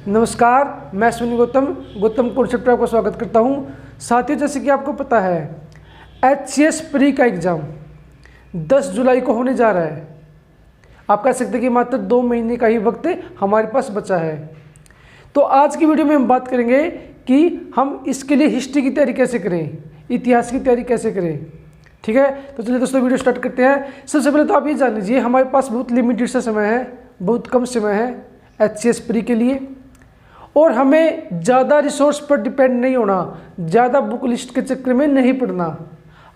नमस्कार, मैं अश्विनी गौतम कॉन्सेप्ट आपका स्वागत करता हूं। साथियों, जैसे कि आपको पता है HCS प्री का एग्ज़ाम 10 जुलाई को होने जा रहा है। आप कह सकते हैं कि मात्र 2 महीने का ही वक्त हमारे पास बचा है। तो आज की वीडियो में हम बात करेंगे कि हम इसके लिए हिस्ट्री की तैयारी कैसे करें, इतिहास की तैयारी कैसे करें। ठीक है, तो चलिए दोस्तों वीडियो स्टार्ट करते हैं। सबसे पहले तो आप ये जान लीजिए, हमारे पास बहुत लिमिटेड सा समय है, बहुत कम समय है HCS प्री के लिए, और हमें ज़्यादा रिसोर्स पर डिपेंड नहीं होना, ज़्यादा बुक लिस्ट के चक्कर में नहीं पड़ना।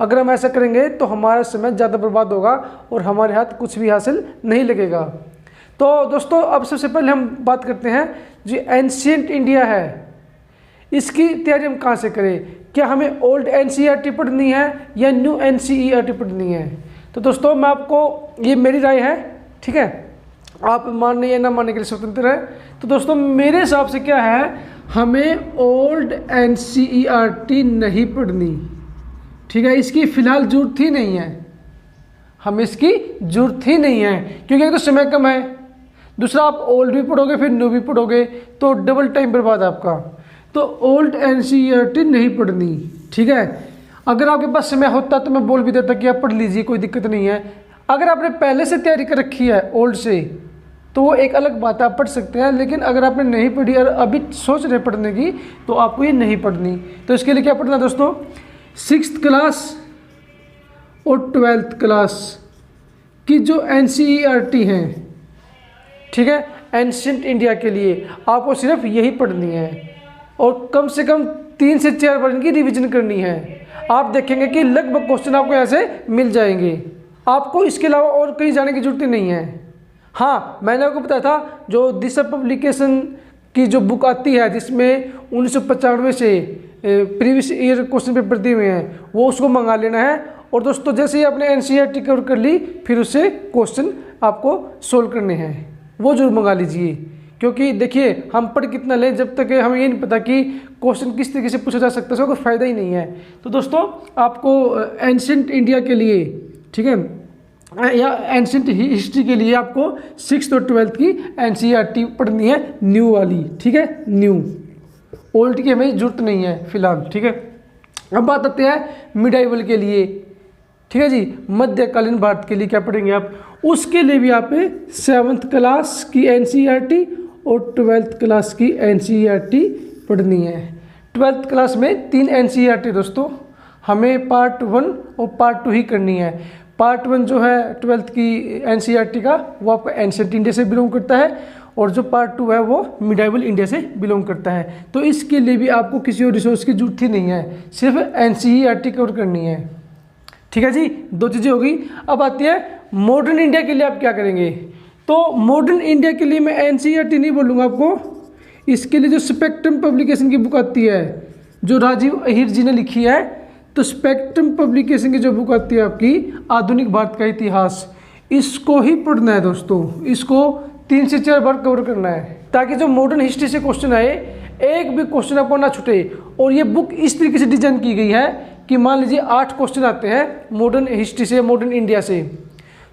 अगर हम ऐसा करेंगे तो हमारा समय ज़्यादा बर्बाद होगा और हमारे हाथ कुछ भी हासिल नहीं लगेगा। तो दोस्तों, अब सबसे पहले हम बात करते हैं जो एंशिएंट इंडिया है, इसकी तैयारी हम कहाँ से करें। क्या हमें ओल्ड NCERT पढ़नी है या न्यू NCERT पढ़नी है? तो दोस्तों, मैं आपको, ये मेरी राय है, ठीक है, आप मानने या ना मानने के लिए स्वतंत्र है। तो दोस्तों, मेरे हिसाब से क्या है, हमें ओल्ड NCERT नहीं पढ़नी। ठीक है, इसकी फ़िलहाल ज़रूरत ही नहीं है, हमें इसकी ज़रूरत ही नहीं है, क्योंकि एक तो समय कम है, दूसरा आप ओल्ड भी पढ़ोगे फिर न्यू भी पढ़ोगे तो डबल टाइम बर्बाद है आपका। तो ओल्ड NCERT नहीं पढ़नी। ठीक है, अगर आपके पास समय होता तो मैं बोल भी देता कि आप पढ़ लीजिए, कोई दिक्कत नहीं है। अगर आपने पहले से तैयारी कर रखी है ओल्ड से तो वो एक अलग बात है, आप पढ़ सकते हैं। लेकिन अगर आपने नहीं पढ़ी और अभी सोच रहे पढ़ने की, तो आपको ये नहीं पढ़नी। तो इसके लिए क्या पढ़ना दोस्तों, 6th क्लास और 12th क्लास की जो NCERT हैं, ठीक है, एंशिएंट इंडिया के लिए आपको सिर्फ यही पढ़नी है और कम से कम 3 से 4 बार इनकी रिविजन करनी है। आप देखेंगे कि लगभग क्वेश्चन आपको यहाँ से मिल जाएंगे, आपको इसके अलावा और कहीं जाने की जरूरत नहीं है। हाँ, मैंने आपको बताया था जो दिशा पब्लिकेशन की जो बुक आती है जिसमें 1995 से प्रीवियस ईयर क्वेश्चन पेपर दिए हुए हैं, वो उसको मंगा लेना है। और दोस्तों, जैसे ही आपने NCERT कवर कर ली, फिर उससे क्वेश्चन आपको सोल्व करने हैं, वो जरूर मंगा लीजिए। क्योंकि देखिए, हम पढ़ कितना लें, जब तक हमें ये नहीं पता कि क्वेश्चन किस तरीके से पूछा जा सकता है, उसका कोई फ़ायदा ही नहीं है। तो दोस्तों, आपको एंशिएंट इंडिया के लिए, ठीक है, या एंशिएंट हिस्ट्री के लिए आपको 6th और 12th की NCERT पढ़नी है, न्यू वाली। ठीक है, न्यू, ओल्ड की हमें जरूरत नहीं है फिलहाल। ठीक है, अब बात आते हैं मिडाइवल के लिए। ठीक है जी, मध्यकालीन भारत के लिए क्या पढ़ेंगे आप, उसके लिए भी आप 7th क्लास की NCERT और 12th क्लास की NCERT पढ़नी है। 12th क्लास में 3 NCERT दोस्तों, हमें पार्ट 1 और पार्ट 2 ही करनी है। पार्ट 1 जो है 12th की NCERT का, वो आपका एंशिएंट इंडिया से बिलोंग करता है, और जो पार्ट 2 है वो मिडाइवल इंडिया से बिलोंग करता है। तो इसके लिए भी आपको किसी और रिसोर्स की जरूरत ही नहीं है, सिर्फ NCERT कवर करनी है। ठीक है जी, 2 चीज़ें होगी। अब आती है मॉडर्न इंडिया के लिए आप क्या करेंगे। तो मॉडर्न इंडिया के लिए मैं NCERT नहीं बोलूँगा आपको, इसके लिए जो स्पेक्ट्रम पब्लिकेशन की बुक आती है, जो राजीव अहिर जी ने लिखी है, तो स्पेक्ट्रम पब्लिकेशन की जो बुक आती है आपकी आधुनिक भारत का इतिहास, इसको ही पढ़ना है दोस्तों। इसको 3 से 4 बार कवर करना है, ताकि जो मॉडर्न हिस्ट्री से क्वेश्चन आए, एक भी क्वेश्चन आपको ना छूटे। और ये बुक इस तरीके से डिजाइन की गई है कि मान लीजिए 8 क्वेश्चन आते हैं मॉडर्न हिस्ट्री से, मॉडर्न इंडिया से,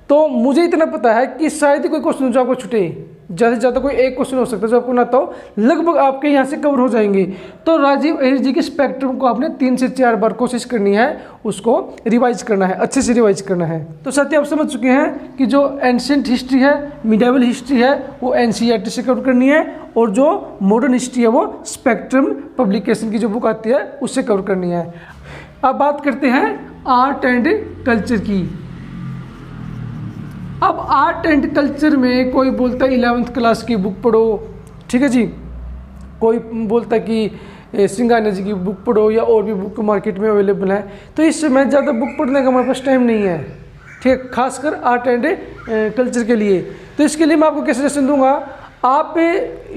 तो मुझे इतना पता है कि शायद ही कोई क्वेश्चन जो आपको छूटे, ज़्यादा से ज़्यादा कोई एक क्वेश्चन हो सकता है जो आपको ना, तो लगभग आपके यहाँ से कवर हो जाएंगे। तो राजीव अहिर जी के स्पेक्ट्रम को आपने 3 से 4 बार कोशिश करनी है, उसको रिवाइज करना है, अच्छे से रिवाइज करना है। तो साथियों, आप समझ चुके हैं कि जो एंशिएंट हिस्ट्री है, मिडाइवल हिस्ट्री है, वो NCERT से कवर करनी है, और जो मॉडर्न हिस्ट्री है वो स्पेक्ट्रम पब्लिकेशन की जो बुक आती है उससे कवर करनी है। अब बात करते हैं आर्ट एंड कल्चर की। अब आर्ट एंड कल्चर में कोई बोलता है 11th क्लास की बुक पढ़ो, ठीक है जी, कोई बोलता है कि सिंगानिया जी की बुक पढ़ो, या और भी बुक मार्केट में अवेलेबल है। तो इस समय ज़्यादा बुक पढ़ने का हमारे पास टाइम नहीं है, ठीक है, खासकर आर्ट एंड कल्चर के लिए। तो इसके लिए मैं आपको क्या सजेशन दूंगा, आप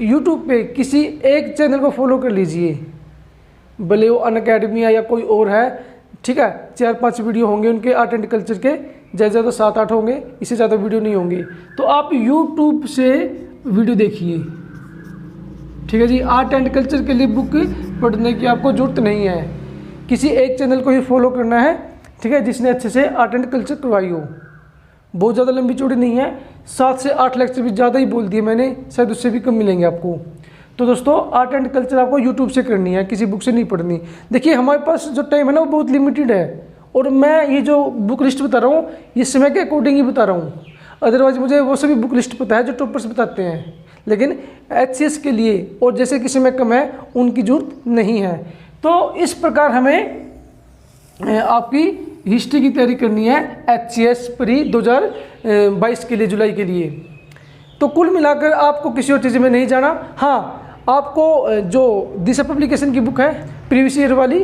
YouTube पे किसी एक चैनल को फॉलो कर लीजिए, भले वो अनअकैडमी है या कोई और है, ठीक है, 4-5 वीडियो होंगे उनके आर्ट एंड कल्चर के, ज़्यादा 7-8 होंगे, इससे ज़्यादा वीडियो नहीं होंगे। तो आप YouTube से वीडियो देखिए, ठीक है जी। आर्ट एंड कल्चर के लिए बुक पढ़ने की आपको ज़रूरत नहीं है, किसी एक चैनल को ही फॉलो करना है, ठीक है, जिसने अच्छे से आर्ट एंड कल्चर करवाई हो। बहुत ज़्यादा लंबी चौड़ी नहीं है, 7 से 8 लेक्चर भी ज़्यादा ही बोल दिए मैंने, शायद उससे भी कम मिलेंगे आपको। तो दोस्तों आर्ट एंड कल्चर आपको यूट्यूब से करनी है, किसी बुक से नहीं पढ़नी। देखिए हमारे पास जो टाइम है ना वो बहुत लिमिटेड है, और मैं ये जो बुक लिस्ट बता रहा हूँ ये समय के अकॉर्डिंग ही बता रहा हूँ। अदरवाइज मुझे वो सभी बुक लिस्ट पता है जो टॉपर्स बताते हैं, लेकिन HCS के लिए और जैसे कि समय कम है उनकी जरूरत नहीं है। तो इस प्रकार हमें आपकी हिस्ट्री की तैयारी करनी है HCS प्री 2022 के लिए, जुलाई के लिए। तो कुल मिलाकर आपको किसी और चीज़ में नहीं जाना। हाँ, आपको जो दिशा पब्लिकेशन की बुक है प्रीवियस ईयर वाली,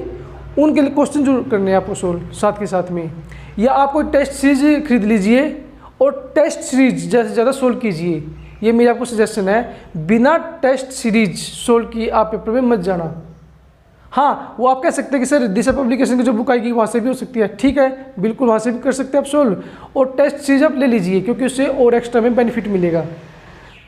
उनके लिए क्वेश्चन जरूर करने हैं आपको सोल्व साथ के साथ में, या आपको टेस्ट सीरीज खरीद लीजिए और टेस्ट सीरीज ज़्यादा से ज़्यादा सोल्व कीजिए। ये मेरा आपको सजेशन है, बिना टेस्ट सीरीज सोल्व किए आप पेपर में मत जाना। हाँ, वो आप कह सकते हैं कि सर दिशा पब्लिकेशन की जो बुक आएगी वहाँ से भी हो सकती है, ठीक है, बिल्कुल वहाँ से भी कर सकते हैं आप सोल्व, और टेस्ट सीरीज आप ले लीजिए क्योंकि उससे और एक्स्ट्रा में बेनिफिट मिलेगा।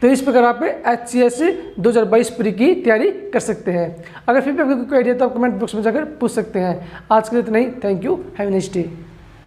तो इस प्रकार आप HCS 2022 प्री की तैयारी कर सकते हैं। अगर फिर भी आपको कोई आइडिया तो आप कमेंट बॉक्स में जाकर पूछ सकते हैं। आज के लिए इतना ही, thank you, have a nice day.